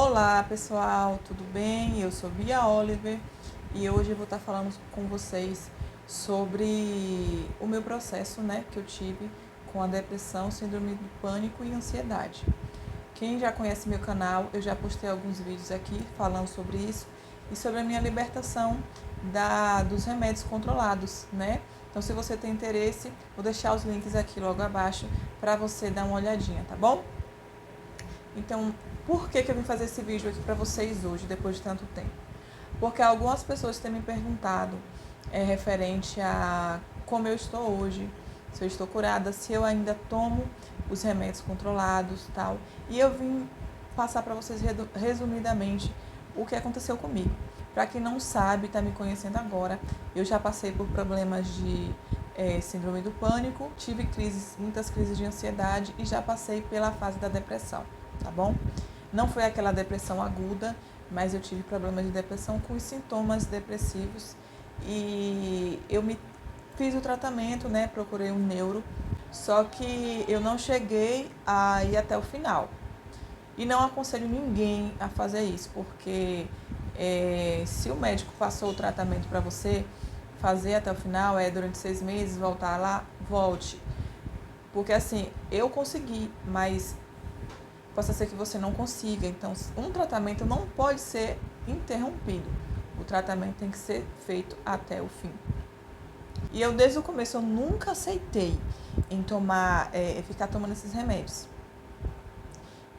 Olá pessoal, tudo bem? Eu sou Bia Oliver e hoje eu vou estar falando com vocês sobre o meu processo, que eu tive com a depressão, síndrome do pânico e ansiedade. Quem já conhece meu canal, eu já postei alguns vídeos aqui falando sobre isso e sobre a minha libertação dos remédios controlados, Então, se você tem interesse, vou deixar os links aqui logo abaixo para você dar uma olhadinha, tá bom? Então, por que eu vim fazer esse vídeo aqui para vocês hoje, depois de tanto tempo? Porque algumas pessoas têm me perguntado referente a como eu estou hoje, se eu estou curada, se eu ainda tomo os remédios controlados e tal. E eu vim passar para vocês resumidamente o que aconteceu comigo. Para quem não sabe, está me conhecendo agora, eu já passei por problemas de síndrome do pânico, tive muitas crises de ansiedade e já passei pela fase da depressão, tá bom? Não foi aquela depressão aguda, mas eu tive problemas de depressão com os sintomas depressivos e eu fiz o tratamento, procurei um neuro, só que eu não cheguei a ir até o final. E não aconselho ninguém a fazer isso, porque se o médico passou o tratamento para você fazer até o final, durante 6 meses, voltar lá, volte. Porque assim, eu consegui, mas possa ser que você não consiga. Então, um tratamento não pode ser interrompido. O tratamento tem que ser feito até o fim. E eu, desde o começo, eu nunca aceitei em ficar tomando esses remédios.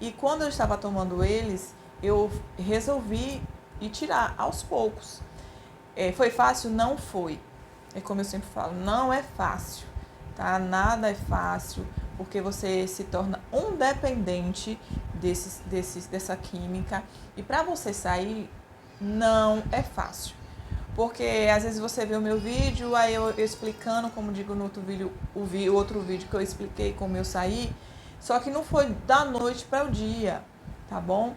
E quando eu estava tomando eles, eu resolvi ir tirar aos poucos. Foi fácil? Não foi. É como eu sempre falo, não é fácil, tá? Nada é fácil, porque você se torna um dependente dessa química. E para você sair, não é fácil. Porque às vezes você vê o meu vídeo, aí eu explicando, como digo no outro vídeo, o outro vídeo que eu expliquei como eu saí, só que não foi da noite para o dia, tá bom?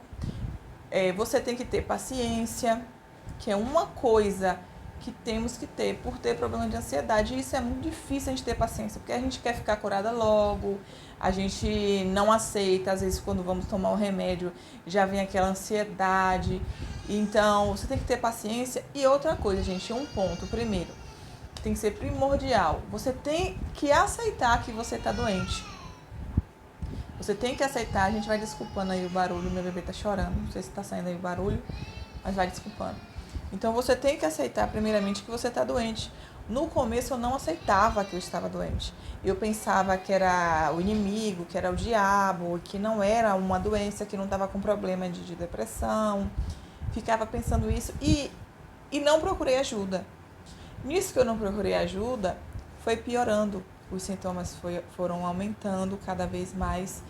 Você tem que ter paciência, que é uma coisa que temos que ter por ter problema de ansiedade. E isso é muito difícil a gente ter paciência, porque a gente quer ficar curada logo, a gente não aceita, às vezes quando vamos tomar o remédio já vem aquela ansiedade. Então, você tem que ter paciência. E outra coisa, gente, um ponto, primeiro, que tem que ser primordial, você tem que aceitar que você está doente. Você tem que aceitar, a gente vai desculpando aí o barulho, meu bebê tá chorando, não sei se tá saindo aí o barulho, mas vai desculpando. Então, você tem que aceitar, primeiramente, que você está doente. No começo, eu não aceitava que eu estava doente. Eu pensava que era o inimigo, que era o diabo, que não era uma doença, que não estava com problema de depressão. Ficava pensando isso e não procurei ajuda. Nisso que eu não procurei ajuda, foi piorando. Os sintomas foram aumentando cada vez mais,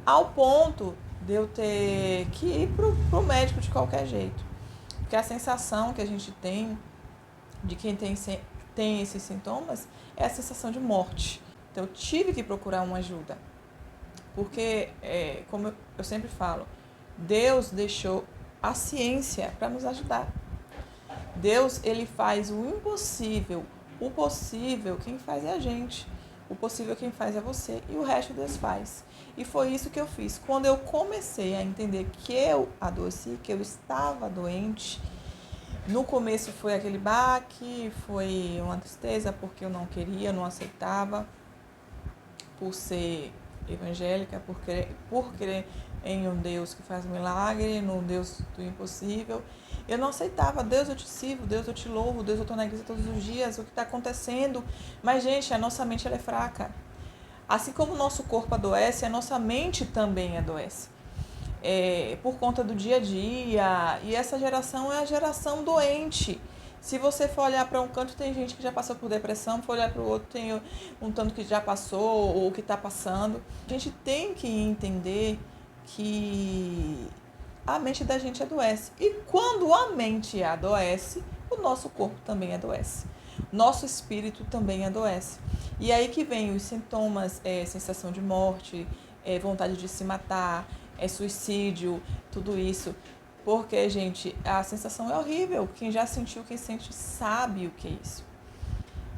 ao ponto de eu ter que ir pro médico de qualquer jeito. Porque a sensação que a gente tem de quem tem esses sintomas é a sensação de morte. Então, eu tive que procurar uma ajuda. Porque, como eu sempre falo, Deus deixou a ciência para nos ajudar. Deus, ele faz o impossível. O possível, quem faz é a gente. O possível, quem faz é você. E o resto Deus faz. E foi isso que eu fiz. Quando eu comecei a entender que eu adoeci, que eu estava doente, no começo foi aquele baque, foi uma tristeza, porque eu não queria, não aceitava, por ser evangélica, por crer em um Deus que faz milagre, no Deus do impossível. Eu não aceitava. Deus, eu te sirvo, Deus, eu te louvo, Deus, eu estou na igreja todos os dias, o que está acontecendo? Mas, gente, a nossa mente ela é fraca. Assim como o nosso corpo adoece, a nossa mente também adoece. Por conta do dia a dia. E essa geração é a geração doente. Se você for olhar para um canto, tem gente que já passou por depressão, for olhar para o outro, tem um tanto que já passou ou que está passando. A gente tem que entender que a mente da gente adoece. E quando a mente adoece, o nosso corpo também adoece. Nosso espírito também adoece. E aí que vem os sintomas, sensação de morte, vontade de se matar, suicídio, tudo isso. Porque, gente, a sensação é horrível. Quem já sentiu, quem sente, sabe o que é isso.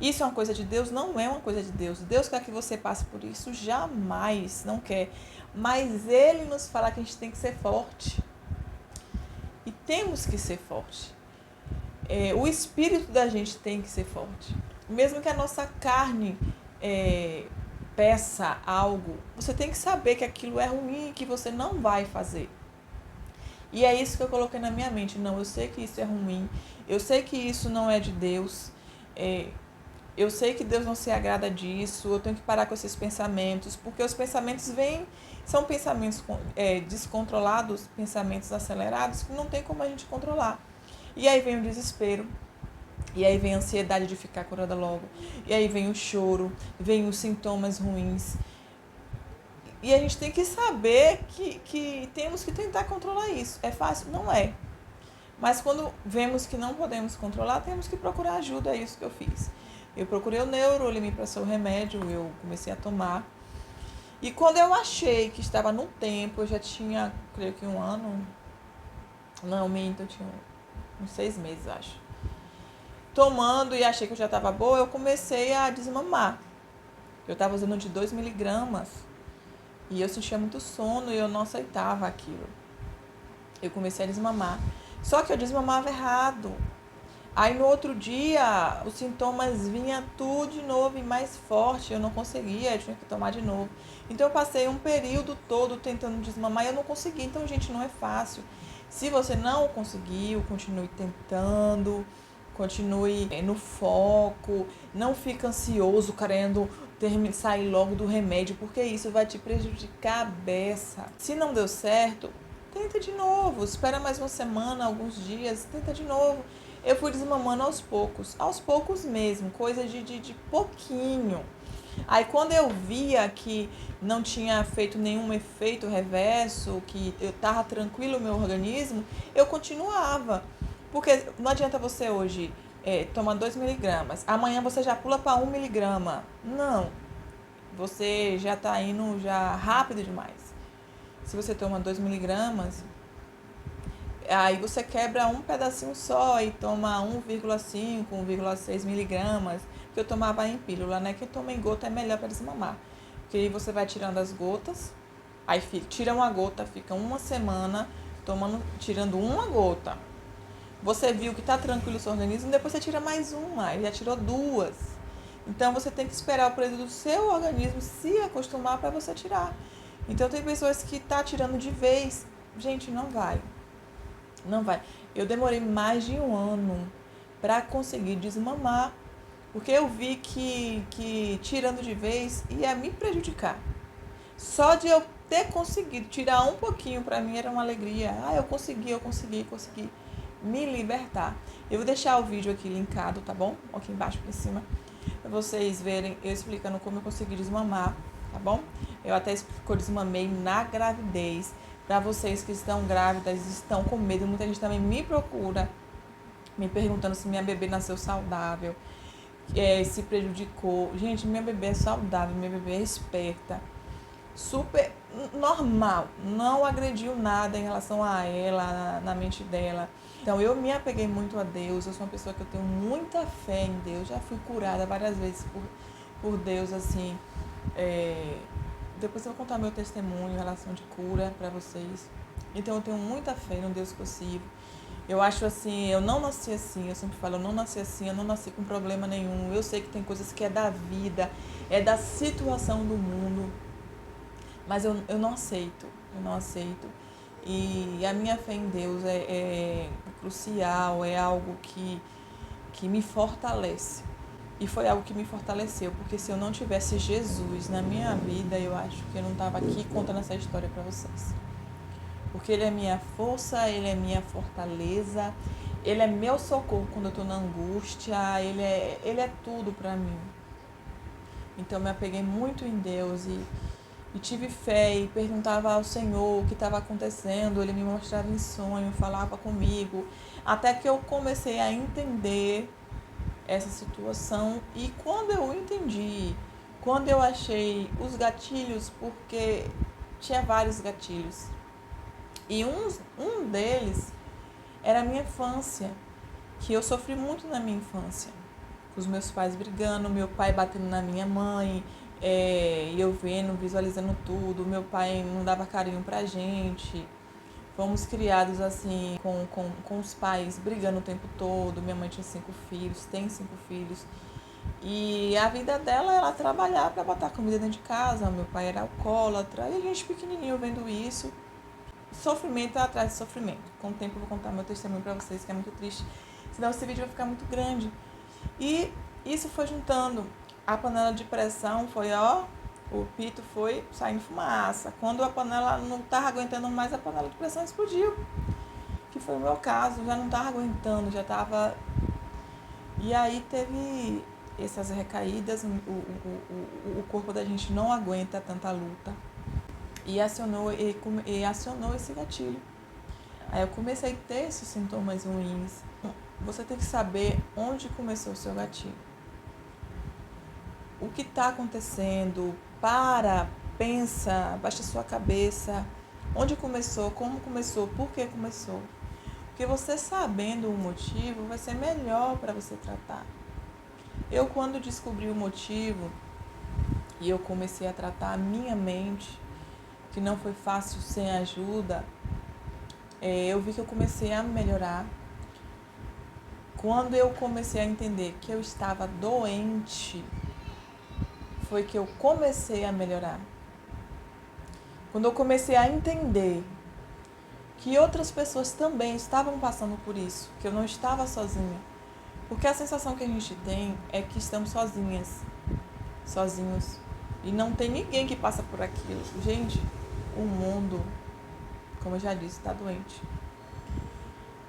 Isso é uma coisa de Deus? Não é uma coisa de Deus. Deus quer que você passe por isso? Jamais, não quer. Mas Ele nos fala que a gente tem que ser forte. temos que ser forte. O espírito da gente tem que ser forte. Mesmo que a nossa carne peça algo, você tem que saber que aquilo é ruim e que você não vai fazer. E é isso que eu coloquei na minha mente. Não, eu sei que isso é ruim, eu sei que isso não é de Deus, eu sei que Deus não se agrada disso, eu tenho que parar com esses pensamentos, porque os pensamentos são pensamentos descontrolados, pensamentos acelerados, que não tem como a gente controlar. E aí vem o desespero, e aí vem a ansiedade de ficar curada logo, e aí vem o choro, vem os sintomas ruins. E a gente tem que saber que temos que tentar controlar isso. É fácil? Não é. Mas quando vemos que não podemos controlar, temos que procurar ajuda. É isso que eu fiz. Eu procurei o neuro, ele me passou o remédio, eu comecei a tomar. E quando eu achei que estava no tempo, eu já tinha, creio que 1 ano. Não, minto, eu tinha uns 6 meses, acho. Tomando e achei que eu já estava boa, eu comecei a desmamar. Eu estava usando de 2 miligramas. E eu sentia muito sono e eu não aceitava aquilo. Eu comecei a desmamar. Só que eu desmamava errado. Aí no outro dia, os sintomas vinham tudo de novo e mais forte. Eu não conseguia, eu tinha que tomar de novo. Então eu passei um período todo tentando desmamar e eu não consegui. Então, gente, não é fácil. Se você não conseguiu, continue tentando, continue no foco. Não fique ansioso, querendo sair logo do remédio, porque isso vai te prejudicar a beça. Se não deu certo, tenta de novo, espera mais uma semana, alguns dias, tenta de novo. Eu fui desmamando aos poucos mesmo, coisa de pouquinho. Aí quando eu via que não tinha feito nenhum efeito reverso, que eu tava tranquilo o meu organismo, eu continuava. Porque não adianta você hoje tomar 2 miligramas, amanhã você já pula para 1 miligrama. Não, você já está indo já rápido demais. Se você toma 2 miligramas, aí você quebra um pedacinho só e toma 1,5, 1,6 miligramas, que eu tomava em pílula, né? Quem toma em gota é melhor para desmamar. Porque aí você vai tirando as gotas, aí tira uma gota, fica uma semana tirando uma gota. Você viu que está tranquilo o seu organismo, depois você tira mais uma, já tirou 2. Então você tem que esperar o período do seu organismo se acostumar para você tirar. Então tem pessoas que tá tirando de vez. Gente, não vai. Não vai. Eu demorei mais de 1 ano para conseguir desmamar, porque eu vi que tirando de vez ia me prejudicar. Só de eu ter conseguido tirar um pouquinho, para mim era uma alegria. Eu consegui me libertar. Eu vou deixar o vídeo aqui linkado, tá bom? Aqui embaixo, por cima, para vocês verem eu explicando como eu consegui desmamar, tá bom? Eu até desmamei na gravidez. Para vocês que estão grávidas, estão com medo, muita gente também me procura, me perguntando se minha bebê nasceu saudável, se prejudicou. Gente, minha bebê é saudável, minha bebê é esperta, super normal, não agrediu nada em relação a ela, na mente dela. Então eu me apeguei muito a Deus, eu sou uma pessoa que eu tenho muita fé em Deus, já fui curada várias vezes por Deus, assim. Depois eu vou contar meu testemunho em relação de cura para vocês. Então eu tenho muita fé no Deus que eu sirvo. Eu acho assim, eu não nasci assim, eu sempre falo, eu não nasci assim, eu não nasci com problema nenhum. Eu sei que tem coisas que é da vida, é da situação do mundo, mas eu não aceito, E a minha fé em Deus é crucial, é algo que me fortalece. E foi algo que me fortaleceu, porque se eu não tivesse Jesus na minha vida, eu acho que eu não estava aqui contando essa história para vocês. Porque Ele é minha força, Ele é minha fortaleza, Ele é meu socorro quando eu estou na angústia, Ele é tudo para mim. Então eu me apeguei muito em Deus e tive fé e perguntava ao Senhor o que estava acontecendo. Ele me mostrava em sonho, falava comigo, até que eu comecei a entender essa situação. E quando eu entendi, quando eu achei os gatilhos, porque tinha vários gatilhos, e um deles era a minha infância, que eu sofri muito na minha infância, com os meus pais brigando, meu pai batendo na minha mãe, e eu vendo, visualizando tudo, meu pai não dava carinho pra gente. Fomos criados assim, com os pais brigando o tempo todo. Minha mãe tinha 5 filhos, tem 5 filhos. E a vida dela era trabalhar para botar comida dentro de casa. Meu pai era alcoólatra. E a gente pequenininho vendo isso. Sofrimento atrás de sofrimento. Com o tempo eu vou contar meu testemunho para vocês, que é muito triste. Senão esse vídeo vai ficar muito grande. E isso foi juntando. A panela de pressão foi, o pito foi saindo fumaça. Quando a panela não estava aguentando mais, a panela de pressão explodiu. Que foi o meu caso. Já não estava aguentando, já estava... E aí teve essas recaídas, o corpo da gente não aguenta tanta luta. E acionou esse gatilho. Aí eu comecei a ter esses sintomas ruins. Você tem que saber onde começou o seu gatilho. O que está acontecendo? Pensa, baixa sua cabeça. Onde começou? Como começou? Por que começou? Porque você sabendo o motivo, vai ser melhor para você tratar. Eu, quando descobri o motivo e eu comecei a tratar a minha mente, que não foi fácil sem ajuda, eu vi que eu comecei a melhorar. Quando eu comecei a entender que eu estava doente, foi que eu comecei a melhorar. Quando eu comecei a entender que outras pessoas também estavam passando por isso, que eu não estava sozinha. Porque a sensação que a gente tem é que estamos sozinhos. E não tem ninguém que passa por aquilo. Gente, o mundo, como eu já disse, está doente.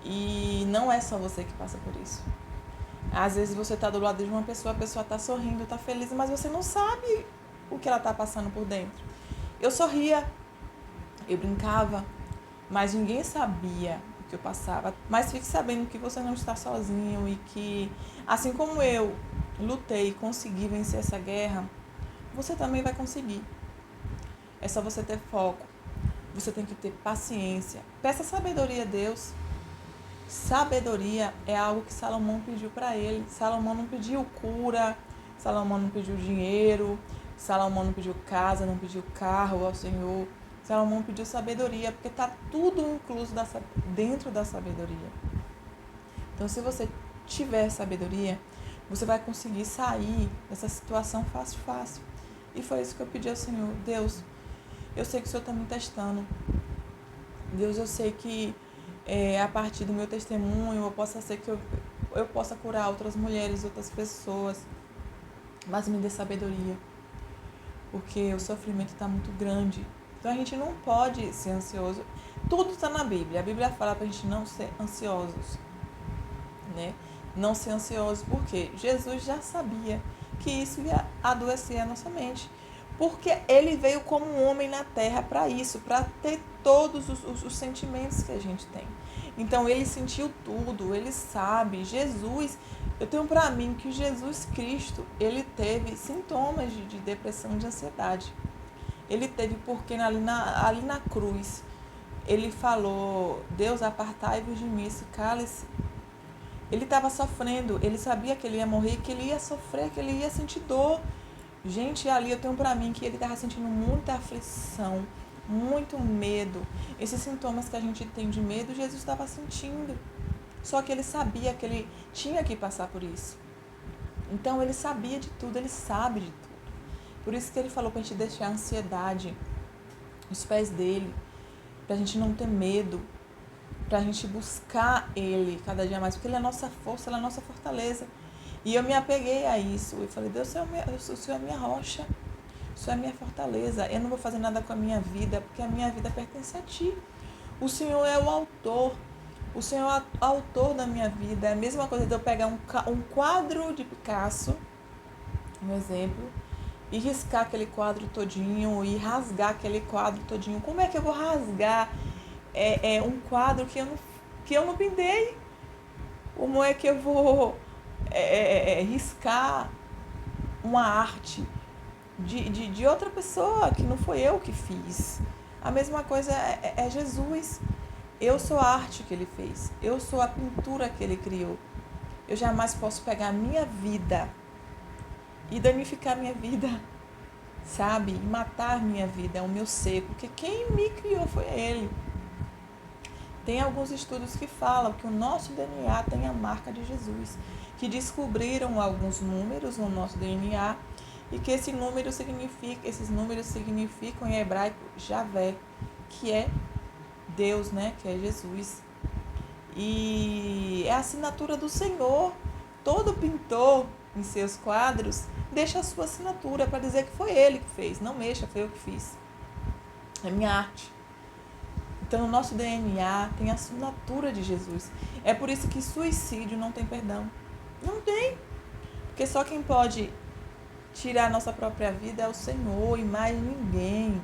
E não é só você que passa por isso. Às vezes você está do lado de uma pessoa, a pessoa está sorrindo, está feliz, mas você não sabe o que ela está passando por dentro. Eu sorria, eu brincava, mas ninguém sabia o que eu passava. Mas fique sabendo que você não está sozinho e que, assim como eu lutei e consegui vencer essa guerra, você também vai conseguir. É só você ter foco. Você tem que ter paciência. Peça sabedoria a Deus. Sabedoria é algo que Salomão pediu para ele. Salomão não pediu cura, Salomão não pediu dinheiro, Salomão não pediu casa, não pediu carro ao Senhor. Salomão pediu sabedoria, porque está tudo incluso dentro da sabedoria. Então, se você tiver sabedoria, você vai conseguir sair dessa situação fácil. E foi isso que eu pedi ao Senhor. Deus, eu sei que o Senhor está me testando. Deus, eu sei que a partir do meu testemunho, eu possa ser que eu possa curar outras mulheres, outras pessoas. Mas me dê sabedoria. Porque o sofrimento está muito grande. Então a gente não pode ser ansioso. Tudo está na Bíblia. A Bíblia fala para a gente não ser ansiosos. Né? Não ser ansioso porque Jesus já sabia que isso ia adoecer a nossa mente. Porque ele veio como um homem na terra para isso, para ter todos os sentimentos que a gente tem. Então ele sentiu tudo, ele sabe. Jesus, eu tenho para mim que Jesus Cristo, ele teve sintomas de depressão, de ansiedade. Ele teve porque ali na cruz, ele falou, Deus, apartai-vos de mim esse cálice. Ele estava sofrendo, ele sabia que ele ia morrer, que ele ia sofrer, que ele ia sentir dor. Gente, ali eu tenho pra mim que ele estava sentindo muita aflição, muito medo. Esses sintomas que a gente tem de medo, Jesus estava sentindo. Só que ele sabia que ele tinha que passar por isso. Então ele sabia de tudo, ele sabe de tudo. Por isso que ele falou pra gente deixar a ansiedade nos pés dele, pra gente não ter medo, pra gente buscar ele cada dia mais, porque ele é a nossa força, ele é a nossa fortaleza. E eu me apeguei a isso. Eu falei, Deus, o Senhor é minha rocha. O Senhor é minha fortaleza. Eu não vou fazer nada com a minha vida, porque a minha vida pertence a Ti. O Senhor é o autor. O Senhor é o autor da minha vida. É a mesma coisa de eu pegar um quadro de Picasso, um exemplo, e riscar aquele quadro todinho, e rasgar aquele quadro todinho. Como é que eu vou rasgar um quadro que eu não pintei? Como é que eu vou... riscar uma arte de outra pessoa que não foi eu que fiz. A mesma coisa é Jesus. Eu sou a arte que ele fez. Eu sou a pintura que ele criou. Eu jamais posso pegar a minha vida e danificar a minha vida, sabe? E matar a minha vida, é o meu ser. Porque quem me criou foi ele. Tem alguns estudos que falam que o nosso DNA tem a marca de Jesus, que descobriram alguns números no nosso DNA e que esses números significam em hebraico Javé, que é Deus, né? Que é Jesus. E é a assinatura do Senhor. Todo pintor em seus quadros deixa a sua assinatura para dizer que foi ele que fez. Não mexa, foi eu que fiz. É minha arte. Então, o nosso DNA tem a assinatura de Jesus. É por isso que suicídio não tem perdão. Não tem. Porque só quem pode tirar a nossa própria vida é o Senhor e mais ninguém.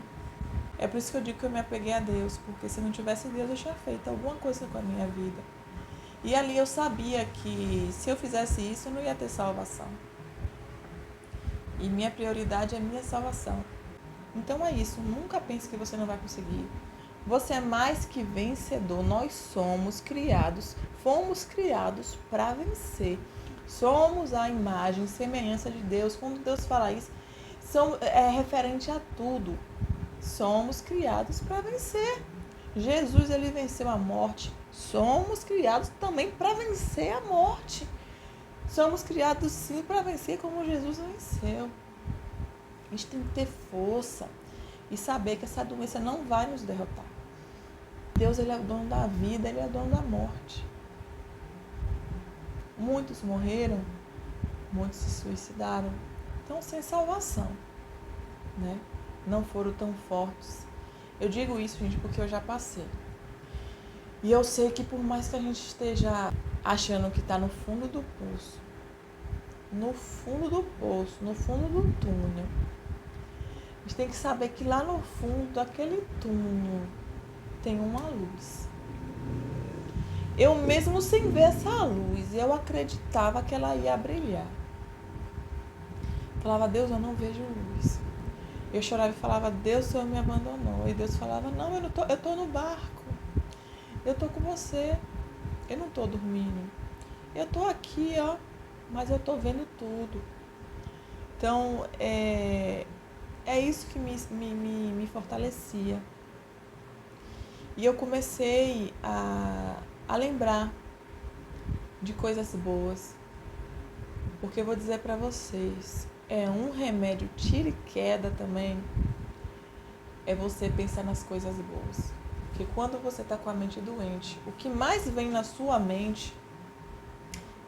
É por isso que eu digo que eu me apeguei a Deus. Porque se não tivesse Deus, eu tinha feito alguma coisa com a minha vida. E ali eu sabia que se eu fizesse isso, eu não ia ter salvação. E minha prioridade é minha salvação. Então é isso. Nunca pense que você não vai conseguir. Você é mais que vencedor. Nós fomos criados para vencer. Somos a imagem e semelhança de Deus. Quando Deus fala isso, é referente a tudo. Somos criados para vencer. Jesus, ele venceu a morte. Somos criados também para vencer a morte. Somos criados sim para vencer como Jesus venceu. A gente tem que ter força e saber que essa doença não vai nos derrotar. Deus, ele é o dono da vida, ele é o dono da morte. Muitos morreram, muitos se suicidaram, então sem salvação, né? Não foram tão fortes. Eu digo isso, gente, porque eu já passei. E eu sei que por mais que a gente esteja achando que está no fundo do poço, no fundo do túnel, a gente tem que saber que lá no fundo daquele túnel tem uma luz. Eu mesmo sem ver essa luz, eu acreditava que ela ia brilhar. Falava, Deus, eu não vejo luz. Eu chorava e falava, Deus, o Senhor me abandonou. E Deus falava, não, eu tô no barco. Eu tô com você. Eu não tô dormindo. Eu tô aqui, ó, mas eu tô vendo tudo. Então, é isso que me fortalecia. E eu comecei a lembrar de coisas boas. Porque eu vou dizer para vocês, é um remédio tira e queda também, é você pensar nas coisas boas. Porque quando você está com a mente doente, o que mais vem na sua mente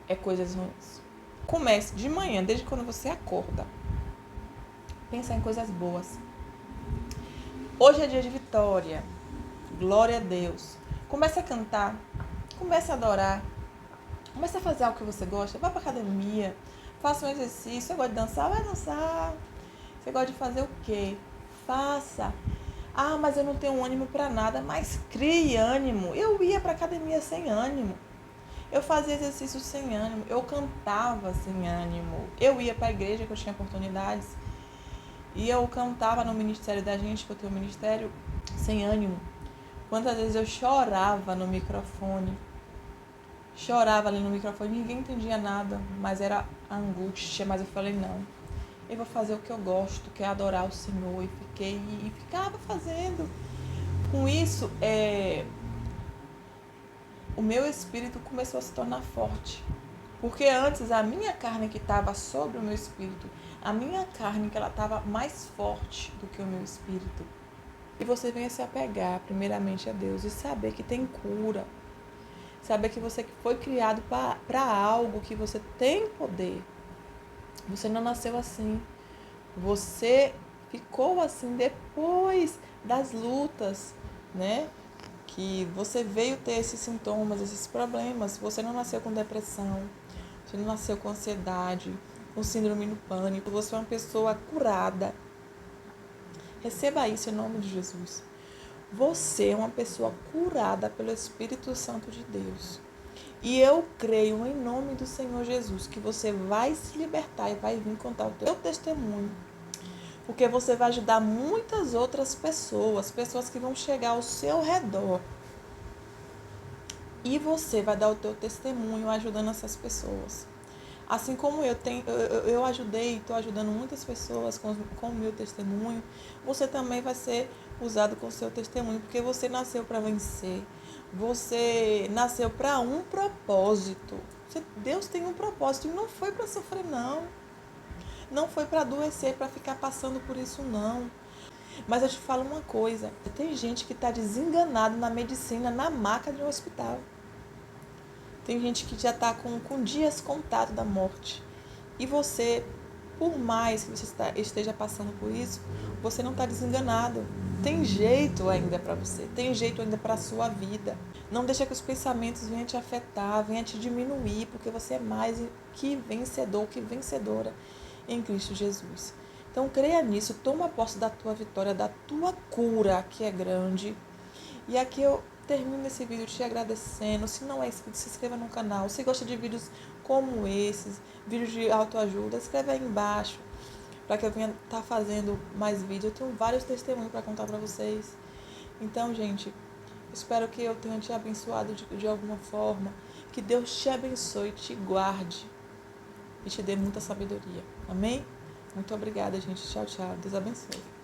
é coisas ruins. Comece de manhã, desde quando você acorda. Pensa em coisas boas. Hoje é dia de vitória. Glória a Deus. Comece a cantar. Comece a adorar. Comece a fazer algo que você gosta. Vá para academia. Faça um exercício. Você gosta de dançar? Vai dançar. Você gosta de fazer o quê? Faça. Ah, mas eu não tenho ânimo para nada. Mas crie ânimo. Eu ia para academia sem ânimo. Eu fazia exercício sem ânimo. Eu cantava sem ânimo. Eu ia para a igreja que eu tinha oportunidades. E eu cantava no ministério da gente, que eu tenho um ministério, sem ânimo. Quantas vezes eu chorava no microfone. Chorava ali no microfone, ninguém entendia nada, mas era angústia. Mas eu falei, não, eu vou fazer o que eu gosto, que é adorar o Senhor. E ficava fazendo. Com isso, o meu espírito começou a se tornar forte. Porque antes a minha carne que estava sobre o meu espírito, a minha carne que ela estava mais forte do que o meu espírito. E você venha se apegar primeiramente a Deus e saber que tem cura. Saber que você foi criado para algo, que você tem poder. Você não nasceu assim. Você ficou assim depois das lutas, né? Que você veio ter esses sintomas, esses problemas. Você não nasceu com depressão. Você não nasceu com ansiedade, com síndrome do pânico. Você é uma pessoa curada. Receba isso em nome de Jesus. Você é uma pessoa curada pelo Espírito Santo de Deus. E eu creio em nome do Senhor Jesus que você vai se libertar e vai vir contar o teu testemunho. Porque você vai ajudar muitas outras pessoas, pessoas que vão chegar ao seu redor. E você vai dar o teu testemunho ajudando essas pessoas. Assim como eu ajudei e estou ajudando muitas pessoas com o meu testemunho, você também vai ser usado com o seu testemunho, porque você nasceu para vencer. Você nasceu para um propósito. Deus tem um propósito e não foi para sofrer, não. Não foi para adoecer, para ficar passando por isso, não. Mas eu te falo uma coisa. Tem gente que está desenganado na medicina, na maca de um hospital. Tem gente que já está com dias contados da morte. E você, por mais que você esteja passando por isso, você não está desenganado. Tem jeito ainda para você. Tem jeito ainda para a sua vida. Não deixa que os pensamentos venham te afetar, venham te diminuir, porque você é mais que vencedor, que vencedora em Cristo Jesus. Então creia nisso, toma posse da tua vitória, da tua cura, que é grande. E aqui eu termino esse vídeo te agradecendo. Se não é inscrito, se inscreva no canal. Se gosta de vídeos como esses, vídeos de autoajuda, escreve aí embaixo para que eu venha estar fazendo mais vídeos. Eu tenho vários testemunhos para contar para vocês. Então, gente, espero que eu tenha te abençoado de alguma forma. Que Deus te abençoe, te guarde e te dê muita sabedoria. Amém? Muito obrigada, gente. Tchau, tchau. Deus abençoe.